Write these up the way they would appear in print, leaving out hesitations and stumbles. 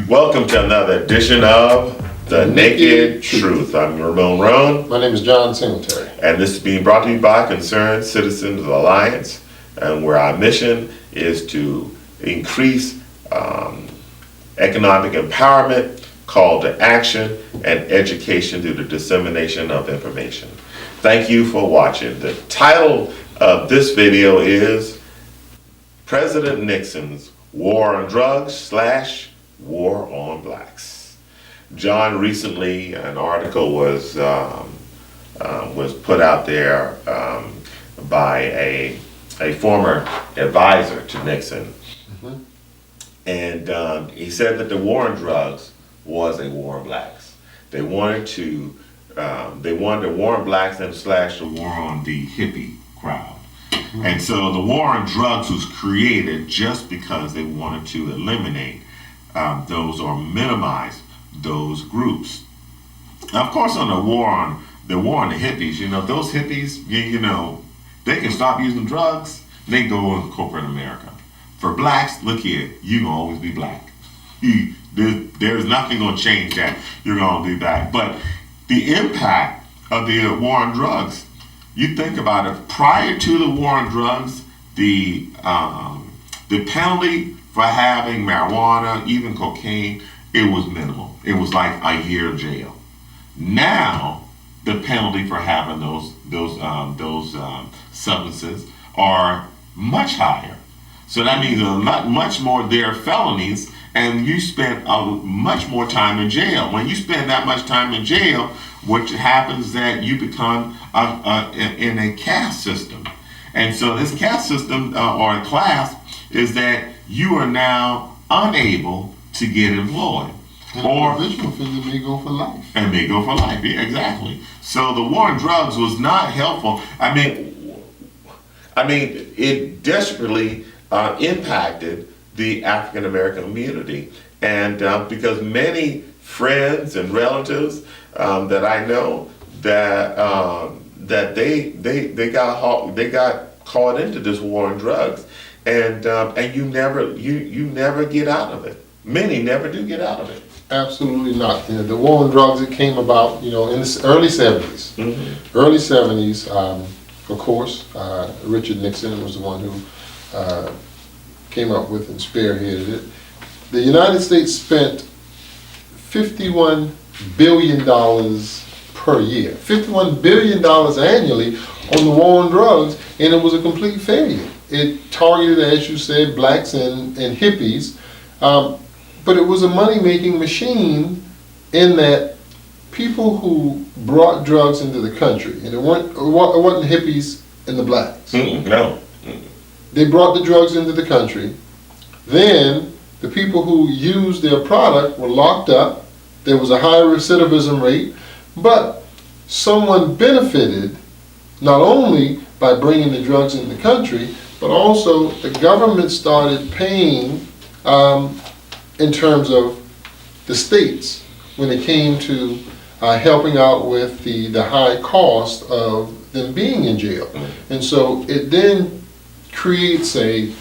Welcome to another edition of The Naked Truth. I'm Ramon Roan. My name is John Singletary. And this is being brought to you by Concerned Citizens Alliance, and where our mission is to increase economic empowerment, call to action, and education through the dissemination of information. Thank you for watching. The title of this video is President Nixon's War on Drugs / War on Blacks. John, recently an article was put out there by a former advisor to Nixon, and he said that the war on drugs was a war on blacks. They wanted to war on blacks and slash the war on the hippie crowd. And so the war on drugs was created just because they wanted to eliminate those or minimize those groups. Now, of course, on the war on the hippies, those hippies, they can stop using drugs, they go in corporate America. For blacks, look here, you gonna always be black. There's nothing gonna change that. You're gonna be black. But the impact of the war on drugs, you think about it, prior to the war on drugs, the penalty for having marijuana, even cocaine, it was minimal. It was like a year in jail. Now, the penalty for having those substances are much higher. So that means much more they're felonies, and you spend much more time in jail. When you spend that much time in jail, what happens is that you become in a caste system. And so this caste system or a class is that you are now unable to get employed. And or individual offender may go for life. And may go for life, yeah, exactly. So the war on drugs was not helpful. I mean, it desperately impacted the African American community, and because many friends and relatives that I know that they got caught into this war on drugs, and you never get out of it. Many never do get out of it. Absolutely not. The war on drugs, it came about, in the early 70s. Mm-hmm. Early 70s, of course, Richard Nixon was the one who came up with and spearheaded it. The United States spent $51 billion per year, $51 billion annually on the war on drugs, and it was a complete failure. It targeted, as you said, blacks and hippies, but it was a money-making machine in that people who brought drugs into the country, and it wasn't hippies and the blacks. No. They brought the drugs into the country. Then the people who used their product were locked up. There was a high recidivism rate, but someone benefited not only by bringing the drugs in the country, but also the government started paying in terms of the states when it came to helping out with the high cost of them being in jail. And so it then creates an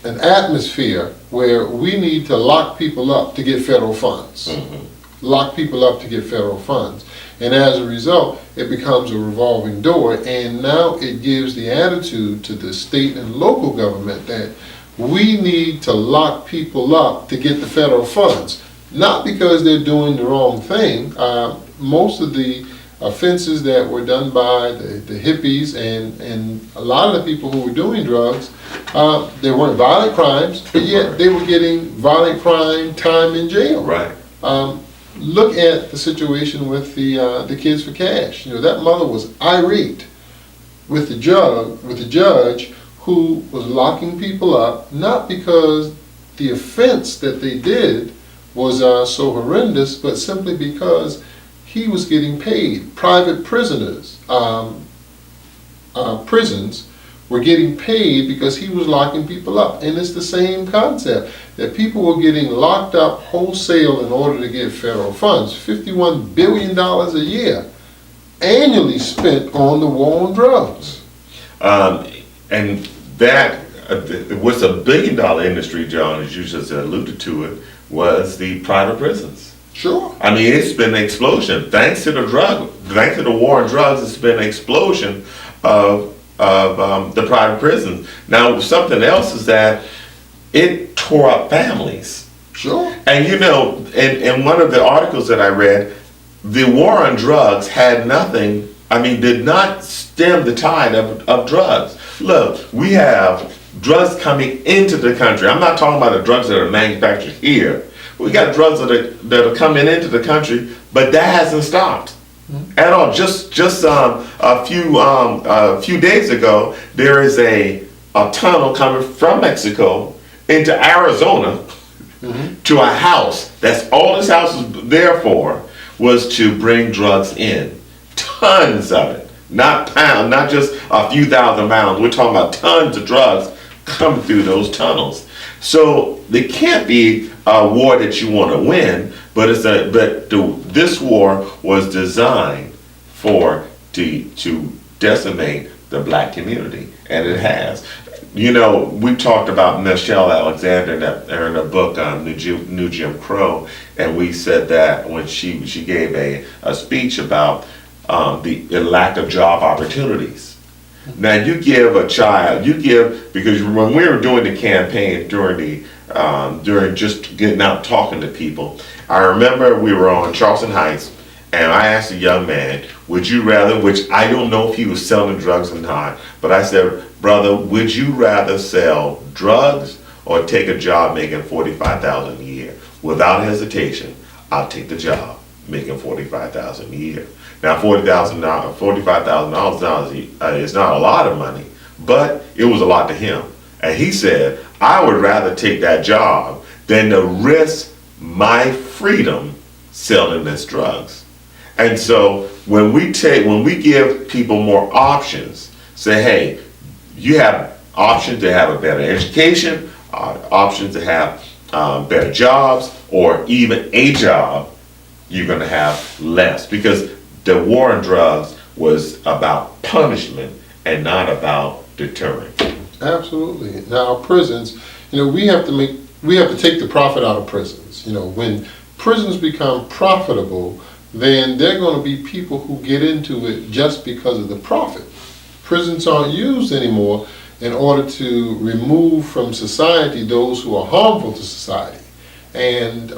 atmosphere where we need to lock people up to get federal funds. Lock people up to get federal funds. And as a result, it becomes a revolving door, and now it gives the attitude to the state and local government that we need to lock people up to get the federal funds. Not because they're doing the wrong thing. Most of the offenses that were done by the hippies and a lot of the people who were doing drugs, they weren't violent crimes, but yet they were getting violent crime time in jail. Right. Look at the situation with the Kids for Cash. That mother was irate with the judge who was locking people up, not because the offense that they did was so horrendous, but simply because he was getting paid. Private prisoners, prisons were getting paid because he was locking people up. And it's the same concept, that people were getting locked up wholesale in order to get federal funds. $51 billion a year annually spent on the war on drugs. And that what's a billion-dollar industry, John, as you just alluded to it, was the private prisons. Sure. I mean, it's been an explosion. Thanks to the war on drugs, it's been an explosion of the private prisons. Now, something else is that it tore up families. Sure. And in one of the articles that I read, the war on drugs did not stem the tide of drugs. Look, we have drugs coming into the country. I'm not talking about the drugs that are manufactured here. We got drugs that are coming into the country, but that hasn't stopped at all. Just a few days ago, there is a tunnel coming from Mexico into Arizona to a house. That's all this house was there for, was to bring drugs in. Tons of it. Not pounds, not just a few thousand pounds. We're talking about tons of drugs coming through those tunnels. So there can't be a war that you want to win, but this war was designed to decimate the black community, and it has. We talked about Michelle Alexander in her book New Jim Crow, and we said that when she gave a speech about the lack of job opportunities. Now because when we were doing the campaign during just getting out talking to people, I remember we were on Charleston Heights, and I asked a young man, would you rather, which I don't know if he was selling drugs or not, but I said, brother, would you rather sell drugs or take a job making $45,000 a year? Without hesitation, I'll take the job making $45,000 a year. Now, $45,000 is not a lot of money, but it was a lot to him. And he said, I would rather take that job than to risk my freedom selling this drugs. And so when we give people more options, say, hey, you have options to have a better education, options to have better jobs, or even a job, you're going to have less, because the war on drugs was about punishment and not about deterrent. Absolutely. Now, prisons, we have to take the profit out of prisons. When prisons become profitable, then there are going to be people who get into it just because of the profit. Prisons aren't used anymore in order to remove from society those who are harmful to society. And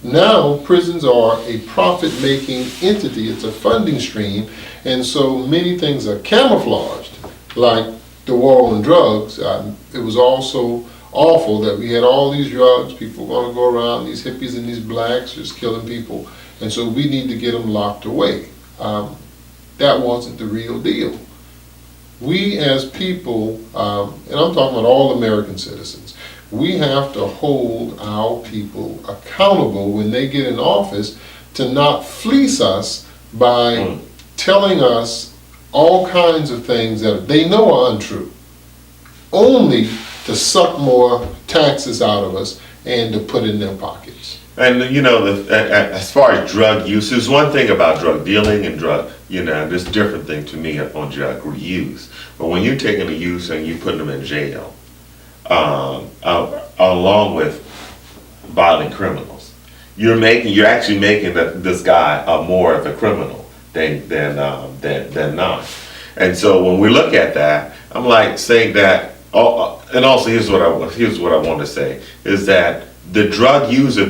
now prisons are a profit-making entity. It's a funding stream, and so many things are camouflaged, like the war on drugs. It was also awful that we had all these drugs, people were going to go around, these hippies and these blacks just killing people, and so we need to get them locked away. That wasn't the real deal. We as people, and I'm talking about all American citizens, we have to hold our people accountable when they get in office to not fleece us by telling us all kinds of things that they know are untrue, only to suck more taxes out of us and to put in their pockets. And as far as drug use, there's one thing about drug dealing and drug, there's a different thing to me on drug use. But when you're taking the use and you put them in jail, along with violent criminals, you're actually making this guy more of a criminal than not. And so when we look at that, I'm like saying that. And also, here's what I want to say is that the drug user,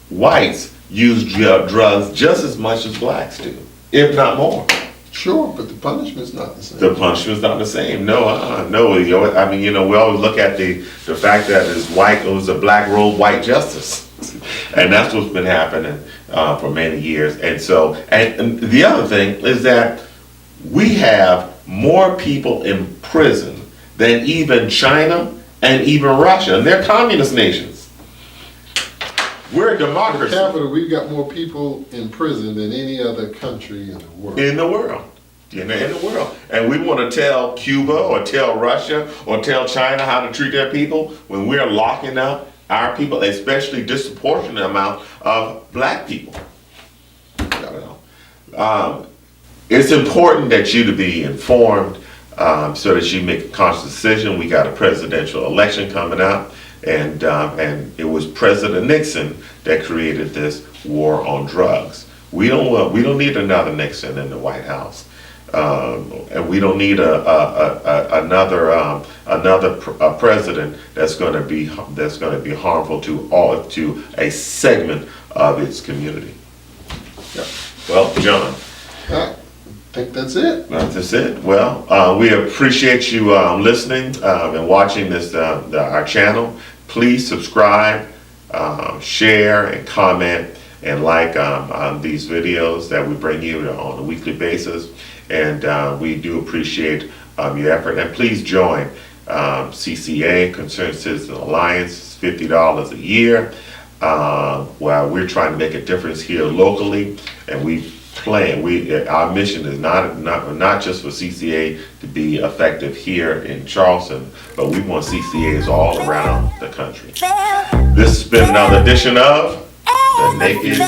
whites use drugs just as much as blacks do, if not more. Sure, but the punishment's not the same. The punishment's not the same. No. We always look at the fact that it was a black rule, white justice, and that's what's been happening for many years. And so, and the other thing is that we have more people in prison than even China and even Russia, and they're communist nations. We're a democracy. Per capita, we've got more people in prison than any other country in the world. In the world. And we want to tell Cuba or tell Russia or tell China how to treat their people when we're locking up our people, especially disproportionate amount of black people. I don't know. It's important that you to be informed. so that she make a conscious decision. We got a presidential election coming up, and it was President Nixon that created this war on drugs. We don't need another Nixon in the White House, and we don't need another president that's going to be harmful to a segment of its community. Yeah. Well, John. I think that's it. That's it. Well, we appreciate you listening and watching this our channel. Please subscribe, share, and comment, and like these videos that we bring you on a weekly basis. And we do appreciate your effort. And please join CCA, Concerned Citizen Alliance. It's $50 a year. While we're trying to make a difference here locally, and our mission is not just for CCA to be effective here in Charleston, but we want CCAs all around the country. This has been another edition of The Naked